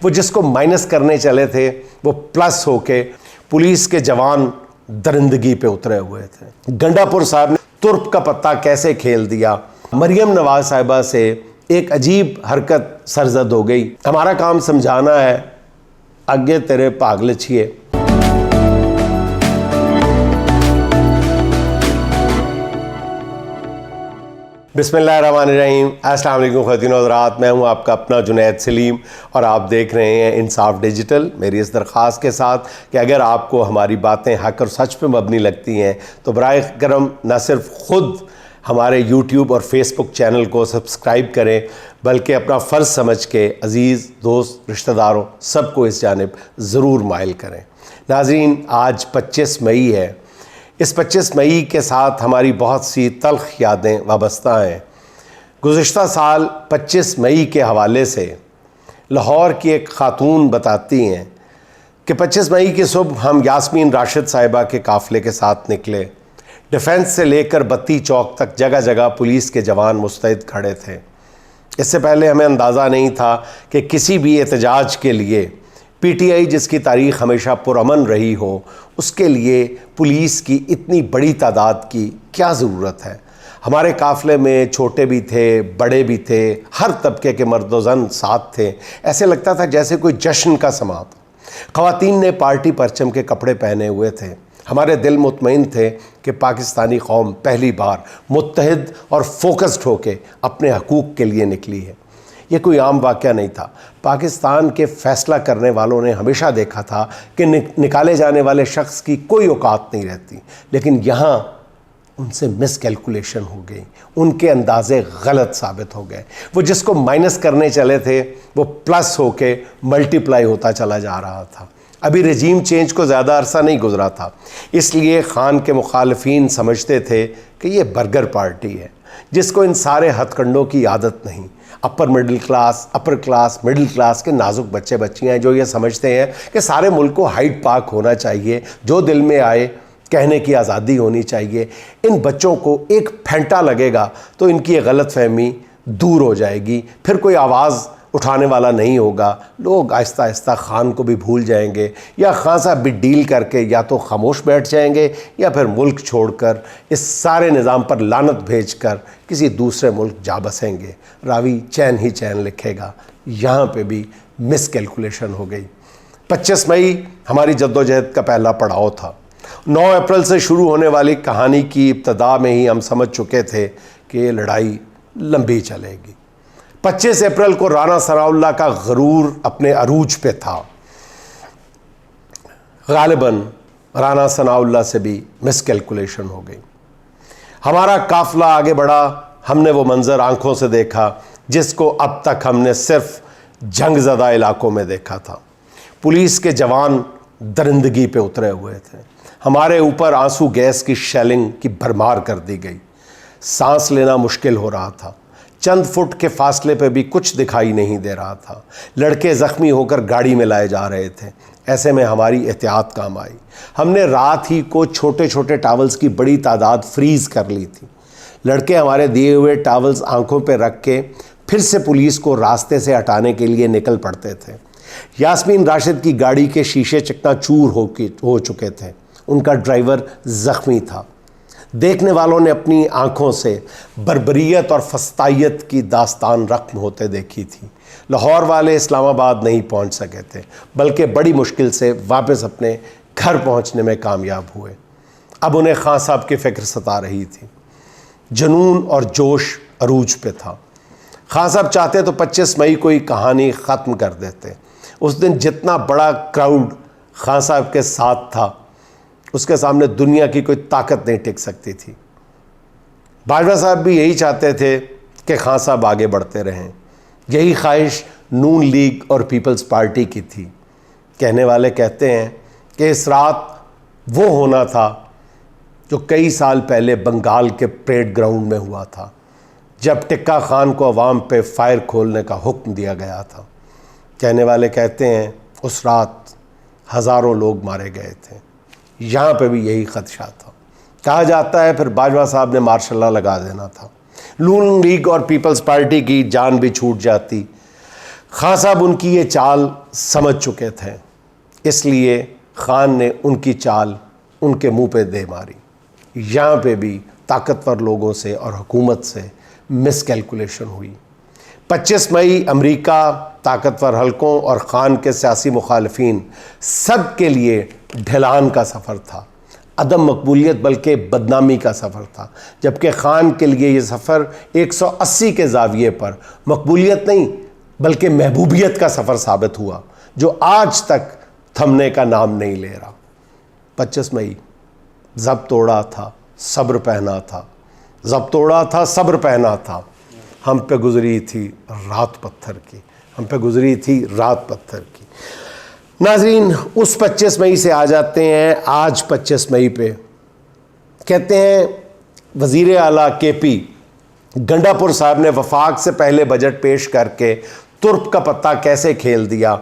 वो जिसको माइनस करने चले थे वो प्लस होके पुलिस के जवान दरिंदगी पे उतरे हुए थे। गंडापुर साहब ने तुर्क का पत्ता कैसे खेल दिया। मरियम नवाज साहिबा से एक अजीब हरकत सरजद हो गई। हमारा काम समझाना है, आगे तेरे पागल छिए। बिस्मिल्लाहिर्रहमानिर्रहीम। अस्सलाम वालेकुम ख़वातीन और हज़रात, मैं हूं आपका अपना जुनैद सलीम और आप देख रहे हैं इंसाफ डिजिटल। मेरी इस दरख्वास्त के साथ कि अगर आपको हमारी बातें हक़ और सच पे मबनी लगती हैं तो बराए करम न सिर्फ ख़ुद हमारे यूट्यूब और फेसबुक चैनल को सब्सक्राइब करें, बल्कि अपना फ़र्ज़ समझ के अज़ीज़ दोस्त रिश्तेदारों सबको इस जानिब ज़रूर माइल करें। नाज़रीन, आज 25 मई है। इस 25 मई के साथ हमारी बहुत सी तल्ख़ यादें वाबस्ता हैं। गुज़िश्ता साल 25 मई के हवाले से लाहौर की एक ख़ातून बताती हैं कि 25 मई की सुबह हम यास्मीन राशिद साहिबा के काफ़िले के साथ निकले। डिफेंस से लेकर बत्ती चौक तक जगह जगह पुलिस के जवान मुस्तैद खड़े थे। इससे पहले हमें अंदाज़ा नहीं था कि किसी भी एहतजाज के लिए पीटीआई, जिसकी तारीख़ हमेशा पुरअमन रही हो, उसके लिए पुलिस की इतनी बड़ी तादाद की क्या ज़रूरत है। हमारे काफ़िले में छोटे भी थे, बड़े भी थे, हर तबके के मर्द व ज़न साथ थे। ऐसे लगता था जैसे कोई जश्न का समा था। ख़वातीन ने पार्टी परचम के कपड़े पहने हुए थे। हमारे दिल मुतमईन थे कि पाकिस्तानी कौम पहली बार मुत्तहिद और फोकस्ड होकर अपने हकूक़ के लिए निकली है। ये कोई आम वाक़या नहीं था। पाकिस्तान के फ़ैसला करने वालों ने हमेशा देखा था कि निकाले जाने वाले शख्स की कोई औकात नहीं रहती, लेकिन यहाँ उनसे मिसकैलकुलेशन हो गई, उनके अंदाज़े गलत साबित हो गए। वो जिसको माइनस करने चले थे वो प्लस होके मल्टीप्लाई होता चला जा रहा था। अभी रजीम चेंज को ज़्यादा अरसा नहीं गुजरा था, इसलिए खान के मुखालफीन समझते थे कि ये बर्गर पार्टी है जिसको इन सारे हथकंडों की आदत नहीं। Upper middle class, upper class, middle class के नाजुक बच्चे बच्चियाँ हैं जो ये समझते हैं कि सारे मुल्क को हाइड पार्क होना चाहिए, जो दिल में आए कहने की आज़ादी होनी चाहिए। इन बच्चों को एक फेंटा लगेगा तो इनकी ये गलत फहमी दूर हो जाएगी, फिर कोई आवाज़ उठाने वाला नहीं होगा। लोग आहिस्ता आहिस्ता खान को भी भूल जाएंगे, या खान साहब भी डील करके या तो खामोश बैठ जाएंगे या फिर मुल्क छोड़कर इस सारे निज़ाम पर लानत भेजकर किसी दूसरे मुल्क जा बसेंगे। रावी चैन ही चैन लिखेगा। यहाँ पे भी मिसकैलकुलेशन हो गई। 25 मई हमारी जद्दोजहद का पहला पड़ाव था। 9 अप्रैल से शुरू होने वाली कहानी की इब्तदा में ही हम समझ चुके थे कि ये लड़ाई लंबी चलेगी। 25 अप्रैल को राना सनाउल्लाह का गरूर अपने अरूज पे था। गालिबन राना सनाउल्लाह से भी मिसकैलकुलेशन हो गई। हमारा काफ़िला आगे बढ़ा। हमने वो मंज़र आंखों से देखा जिसको अब तक हमने सिर्फ जंगज़दा इलाकों में देखा था। पुलिस के जवान दरिंदगी पे उतरे हुए थे। हमारे ऊपर आंसू गैस की शेलिंग की भरमार कर दी गई। सांस लेना मुश्किल हो रहा था। चंद फुट के फासले पे भी कुछ दिखाई नहीं दे रहा था। लड़के ज़ख्मी होकर गाड़ी में लाए जा रहे थे। ऐसे में हमारी एहतियात काम आई। हमने रात ही को छोटे छोटे टावल्स की बड़ी तादाद फ्रीज़ कर ली थी। लड़के हमारे दिए हुए टावल्स आंखों पे रख के फिर से पुलिस को रास्ते से हटाने के लिए निकल पड़ते थे। यास्मीन राशिद की गाड़ी के शीशे चकनाचूर हो चुके थे। उनका ड्राइवर ज़ख्मी था। देखने वालों ने अपनी आंखों से बर्बरियत और फस्तायत की दास्तान रक़्म होते देखी थी। लाहौर वाले इस्लामाबाद नहीं पहुंच सके थे, बल्कि बड़ी मुश्किल से वापस अपने घर पहुंचने में कामयाब हुए। अब उन्हें खान साहब की फ़िक्र सता रही थी। जुनून और जोश अरूज पे था। खान साहब चाहते तो 25 मई को ही कहानी ख़त्म कर देते। उस दिन जितना बड़ा क्राउड खान साहब के साथ था, उसके सामने दुनिया की कोई ताकत नहीं टिक सकती थी। बाजवा साहब भी यही चाहते थे कि खान साहब आगे बढ़ते रहें। यही ख्वाहिश नून लीग और पीपल्स पार्टी की थी। कहने वाले कहते हैं कि इस रात वो होना था जो कई साल पहले बंगाल के परेड ग्राउंड में हुआ था, जब टिक्का खान को अवाम पे फायर खोलने का हुक्म दिया गया था। कहने वाले कहते हैं उस रात हज़ारों लोग मारे गए थे। यहाँ पे भी यही ख़दशा था। कहा जाता है फिर बाजवा साहब ने मार्शल लॉ लगा देना था। नून लीग और पीपल्स पार्टी की जान भी छूट जाती। खान साहब उनकी ये चाल समझ चुके थे, इसलिए खान ने उनकी चाल उनके मुंह पे दे मारी। यहाँ पे भी ताकतवर लोगों से और हुकूमत से मिसकैलकुलेशन हुई। 25 मई अमेरिका, ताकतवर हलकों और ख़ान के सियासी मुखालफिन सब के लिए ढलान का सफ़र था, अदम मकबूलियत बल्कि बदनामी का सफ़र था। जबकि ख़ान के लिए ये सफ़र 180 के ज़ाविये पर मकबूलियत नहीं बल्कि महबूबियत का सफ़र साबित हुआ, जो आज तक थमने का नाम नहीं ले रहा। 25 मई ज़ब्त तोड़ा था, सब्र पहना था, ज़ब्त तोड़ा था, सब्र पहना था। हम पे गुजरी थी रात पत्थर की, हम पे गुजरी थी रात पत्थर की। नाज़रीन, उस 25 मई से आ जाते हैं आज 25 मई पे। कहते हैं वज़ीर आला KP गंडापुर साहब ने वफाक से पहले बजट पेश करके तुर्प का पत्ता कैसे खेल दिया।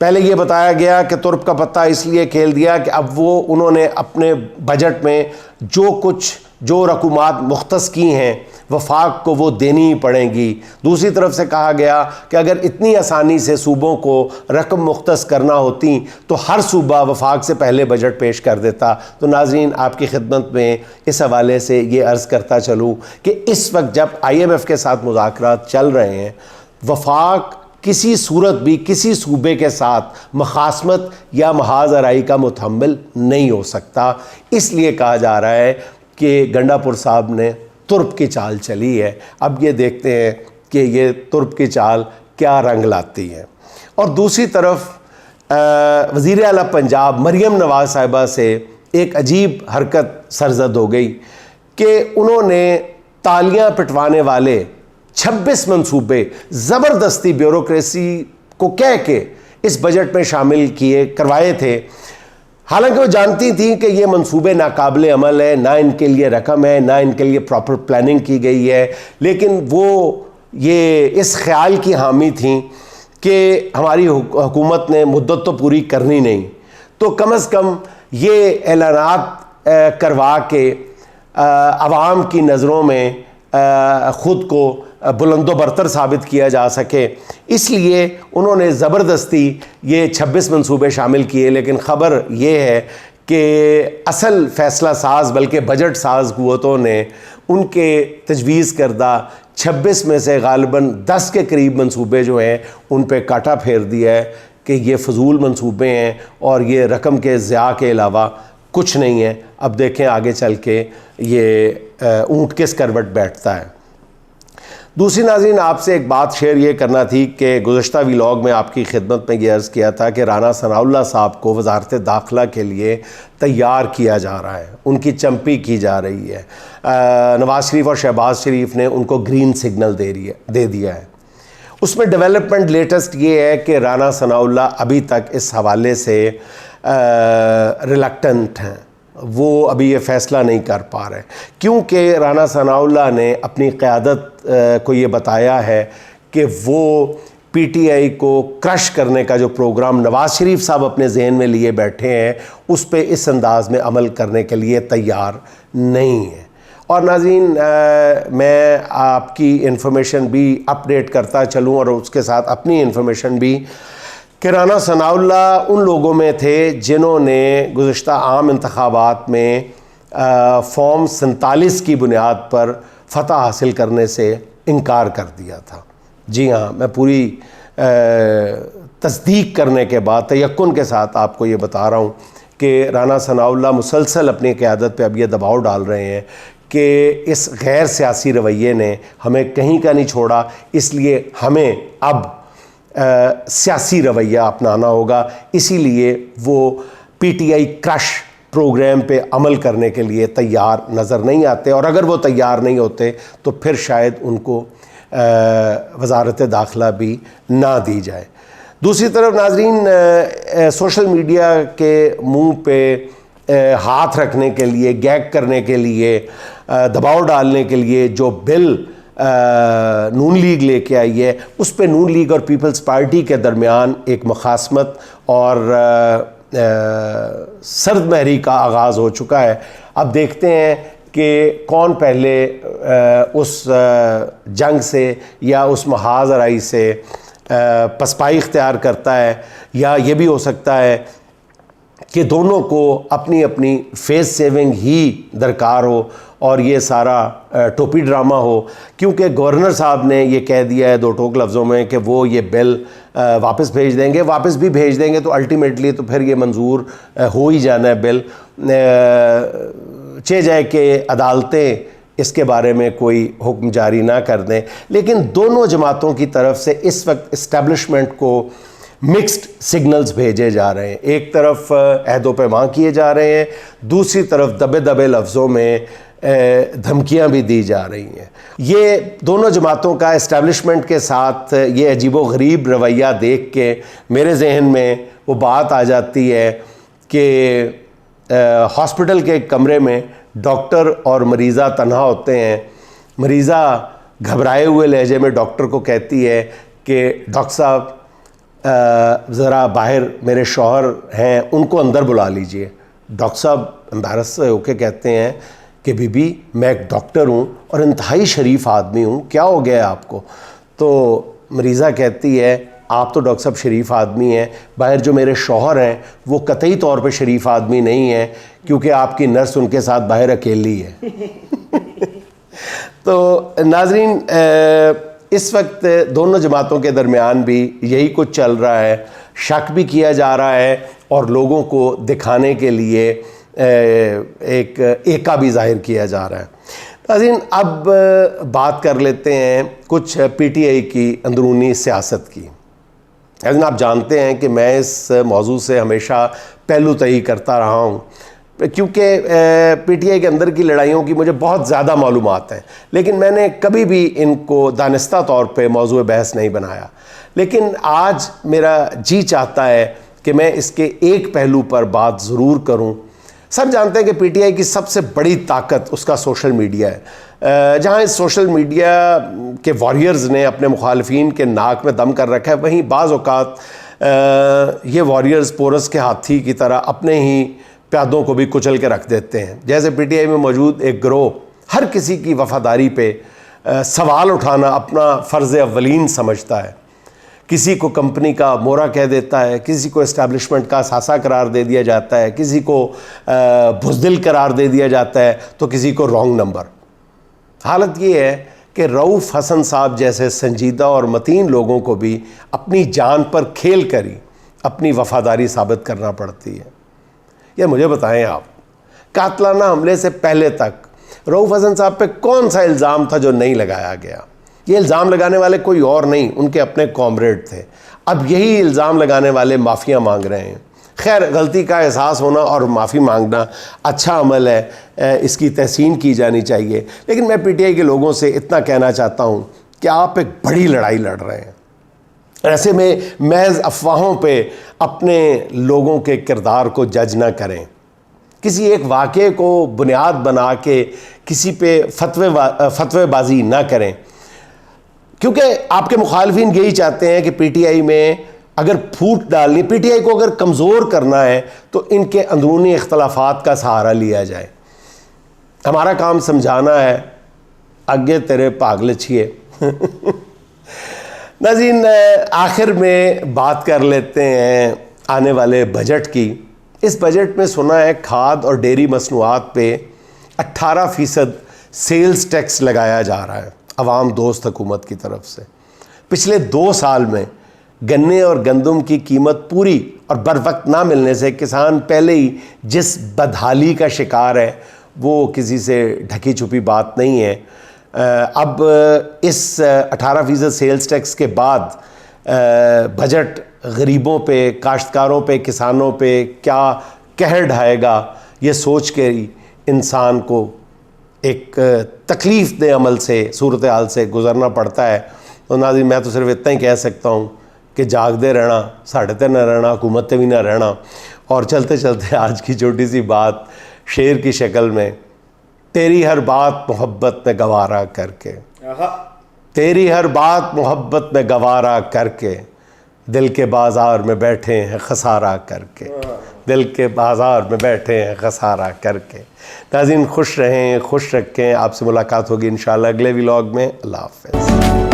पहले ये बताया गया कि तुर्प का पत्ता इसलिए खेल दिया कि अब उन्होंने अपने बजट में जो रकूमात मुख्तस की हैं वफाक को वो देनी ही पड़ेंगी। दूसरी तरफ से कहा गया कि अगर इतनी आसानी से सूबों को रकम मुख्तस करना होती तो हर सूबा वफाक से पहले बजट पेश कर देता। तो नाज़रीन, आपकी खिदमत में इस हवाले से ये अर्ज़ करता चलूँ कि इस वक्त जब IMF के साथ मुज़ाकरात चल रहे हैं, वफाक किसी सूरत भी किसी सूबे के साथ मखासमत या महाज आराई का मुतहम्मिल नहीं हो सकता। इसलिए कहा जा रहा है कि गंडापुर साहब ने तुर्प की चाल चली है। अब ये देखते हैं कि ये तुर्प की चाल क्या रंग लाती है। और दूसरी तरफ वज़ीर आला पंजाब मरियम नवाज़ साहिबा से एक अजीब हरकत सरजद हो गई कि उन्होंने तालियां पिटवाने वाले 26 मंसूबे ज़बरदस्ती ब्यूरोक्रेसी को कह के इस बजट में शामिल करवाए थे। हालांकि वो जानती थी कि ये मंसूबे नाकाबिले अमल है, ना इनके लिए रकम है, ना इनके लिए प्रॉपर प्लानिंग की गई है, लेकिन वो ये इस ख्याल की हामी थी कि हमारी हुकूमत ने मुद्दत तो पूरी करनी नहीं, तो कम से कम ये ऐलानात करवा के आवाम की नज़रों में ख़ुद को बुलंदो बरतर साबित किया जा सके। इसलिए उन्होंने ज़बरदस्ती ये 26 मंसूबे शामिल किए। लेकिन ख़बर ये है कि असल फ़ैसला साज बल्कि बजट साज क़ुव्वतों ने उनके तजवीज़ करदा 26 में से गालिबन 10 के करीब मंसूबे जो हैं उन पे कांटा फेर दिया है कि ये फ़जूल मंसूबे हैं और ये रकम के ज़िया के अलावा कुछ नहीं है। अब देखें आगे चल के ये ऊँट किस करवट बैठता है। दूसरी नाज़रीन, आपसे एक बात शेयर ये करना थी कि गुज़श्ता व्लॉग में आपकी खिदमत में ये अर्ज़ किया था कि राना सनाउल्लाह साहब को वज़ारत दाखिला के लिए तैयार किया जा रहा है, उनकी चंपी की जा रही है। नवाज़ शरीफ और शहबाज शरीफ ने उनको ग्रीन सिग्नल दे दिया है। उसमें डेवलपमेंट लेटेस्ट ये है कि राना सनाउल्लाह अभी तक इस हवाले से रिलक्टेंट हैं, वो अभी ये फ़ैसला नहीं कर पा रहे, क्योंकि राना सनाउल्लाह ने अपनी क़यादत को ये बताया है कि वो PTI को क्रश करने का जो प्रोग्राम नवाज़ शरीफ साहब अपने जहन में लिए बैठे हैं उस पे इस अंदाज़ में अमल करने के लिए तैयार नहीं है। और नाज़रीन, मैं आपकी इन्फॉर्मेशन भी अपडेट करता चलूँ और उसके साथ अपनी इन्फॉर्मेशन भी कि राना सनाउल्लाह उन लोगों में थे जिन्होंने गुज़श्ता आम इंतखाबात में फॉर्म 47 की बुनियाद पर फ़तह हासिल करने से इनकार कर दिया था। जी हाँ, मैं पूरी तस्दीक करने के बाद तयक्कुन के साथ आपको ये बता रहा हूँ कि राना सनाउल्लाह मुसलसल अपनी क़यादत पे अब ये दबाव डाल रहे हैं कि इस गैर सियासी रवैये ने हमें कहीं का नहीं छोड़ा, इसलिए हमें अब सियासी रवैया अपनाना होगा। इसीलिए वो PTI क्रश प्रोग्राम पे अमल करने के लिए तैयार नज़र नहीं आते, और अगर वो तैयार नहीं होते तो फिर शायद उनको वज़ारत दाखिला भी ना दी जाए। दूसरी तरफ नाज़रीन, सोशल मीडिया के मुंह पे हाथ रखने के लिए, गैग करने के लिए, दबाव डालने के लिए जो बिल नून लीग लेके आई है, उस पे नून लीग और पीपल्स पार्टी के दरमियान एक मुखासमत और सर्द महरी का आगाज़ हो चुका है। अब देखते हैं कि कौन पहले उस जंग से या उस महाज आराई से पसपाई इख्तियार करता है, या ये भी हो सकता है कि दोनों को अपनी अपनी फेस सेविंग ही दरकार हो और ये सारा टोपी ड्रामा हो, क्योंकि गवर्नर साहब ने ये कह दिया है दो टोक लफ्ज़ों में कि वो ये बिल वापस भेज देंगे। वापस भी भेज देंगे तो अल्टीमेटली तो फिर ये मंजूर हो ही जाना है बिल, चे जाए कि अदालतें इसके बारे में कोई हुक्म जारी ना कर दें। लेकिन दोनों जमातों की तरफ से इस वक्त इस्टेब्लिशमेंट को मिक्स्ड सिग्नल्स भेजे जा रहे हैं। एक तरफ अहदो पैमा किए जा रहे हैं, दूसरी तरफ दबे दबे लफ्ज़ों में धमकियां भी दी जा रही हैं। ये दोनों जमातों का इस्टेब्लिशमेंट के साथ ये अजीबो गरीब रवैया देख के मेरे जहन में वो बात आ जाती है कि हॉस्पिटल के कमरे में डॉक्टर और मरीज़ा तन्हा होते हैं। मरीज़ा घबराए हुए लहजे में डॉक्टर को कहती है कि डॉक्टर साहब ज़रा बाहर मेरे शौहर हैं, उनको अंदर बुला लीजिए। डॉक्टर साहब एम्बैरस से होके कहते हैं कि बीबी मैं एक डॉक्टर हूँ और इंतहाई शरीफ आदमी हूँ, क्या हो गया है आपको? तो मरीज़ा कहती है आप तो डॉक्टर साहब शरीफ आदमी हैं, बाहर जो मेरे शौहर हैं वो कतई तौर पे शरीफ आदमी नहीं है, क्योंकि आपकी नर्स उनके साथ बाहर अकेली है। तो नाज़रीन, इस वक्त दोनों जमातों के दरमियान भी यही कुछ चल रहा है, शक भी किया जा रहा है और लोगों को दिखाने के लिए एक एका भी जाहिर किया जा रहा है। नाज़रीन, अब बात कर लेते हैं कुछ पीटीआई की अंदरूनी सियासत की। नाज़रीन, आप जानते हैं कि मैं इस मौजू से हमेशा पहलू तय करता रहा हूँ, क्योंकि पीटीआई के अंदर की लड़ाइयों की मुझे बहुत ज़्यादा मालूमात हैं, लेकिन मैंने कभी भी इनको दानिस्ता तौर पे मौजू बहस नहीं बनाया। लेकिन आज मेरा जी चाहता है कि मैं इसके एक पहलू पर बात ज़रूर करूं। सब जानते हैं कि पीटीआई की सबसे बड़ी ताकत उसका सोशल मीडिया है। जहां इस सोशल मीडिया के वॉरियर्स ने अपने मुखालफिन के नाक में दम कर रखा है, वहीं बाज़ औक़ात ये वॉरियर्स पोरस के हाथी की तरह अपने ही प्यादों को भी कुचल के रख देते हैं। जैसे पीटीआई में मौजूद एक गिरोह हर किसी की वफ़ादारी पे सवाल उठाना अपना फ़र्ज़ अव्वलीन समझता है। किसी को कंपनी का मोरा कह देता है, किसी को इस्टेब्लिशमेंट का सासा करार दे दिया जाता है, किसी को बुज़दिल करार दे दिया जाता है, तो किसी को रॉन्ग नंबर। हालत ये है कि रऊफ़ हसन साहब जैसे संजीदा और मतीन लोगों को भी अपनी जान पर खेल कर ही अपनी वफ़ादारी साबित करना पड़ती है। ये मुझे बताएं आप, कातलाना हमले से पहले तक रऊफ़ हसन साहब पे कौन सा इल्ज़ाम था जो नहीं लगाया गया? ये इल्ज़ाम लगाने वाले कोई और नहीं, उनके अपने कॉमरेड थे। अब यही इल्ज़ाम लगाने वाले माफ़िया मांग रहे हैं। खैर, गलती का एहसास होना और माफ़ी मांगना अच्छा अमल है, इसकी तहसीन की जानी चाहिए। लेकिन मैं पीटीआई के लोगों से इतना कहना चाहता हूँ कि आप एक बड़ी लड़ाई लड़ रहे हैं। ऐसे में महज अफवाहों पे अपने लोगों के किरदार को जज ना करें। किसी एक वाक़े को बुनियाद बना के किसी पे फतवेबाजी ना करें, क्योंकि आपके मुखालफिन यही चाहते हैं कि पीटीआई में अगर फूट डालनी, पीटीआई को अगर कमज़ोर करना है तो इनके अंदरूनी इख्तलाफात का सहारा लिया जाए। हमारा काम समझाना है, आगे तेरे पागल छिए। नाज़रीन, आखिर में बात कर लेते हैं आने वाले बजट की। इस बजट में सुना है खाद और डेयरी मसनूआत पे 18% सेल्स टैक्स लगाया जा रहा है अवाम दोस्त हुकूमत की तरफ से। पिछले 2 साल में गन्ने और गंदम की कीमत पूरी और बर वक्त ना मिलने से किसान पहले ही जिस बदहाली का शिकार है वो किसी से ढकी छुपी बात नहीं है। अब इस 18% सेल्स टैक्स के बाद बजट गरीबों पे, काश्तकारों पे, किसानों पे क्या कहर ढाएगा, ये सोच के ही इंसान को एक तकलीफ़ दे अमल से, सूरत हाल से गुज़रना पड़ता है। तो नाज़रीन, मैं तो सिर्फ इतना ही कह सकता हूँ कि जागते रहना, साढ़े ते ना रहना, हुकूमत ते भी ना रहना। और चलते चलते आज की छोटी सी बात शेर की शक्ल में, तेरी हर बात मोहब्बत में गवारा करके, तेरी हर बात मोहब्बत में गवारा करके, दिल के बाज़ार में बैठे हैं खसारा करके, दिल के बाज़ार में बैठे हैं खसारा करके। नाज़रीन, खुश रहें, खुश रखें। आपसे मुलाकात होगी इंशाअल्लाह अगले व्लॉग में। अल्लाह हाफ़िज़।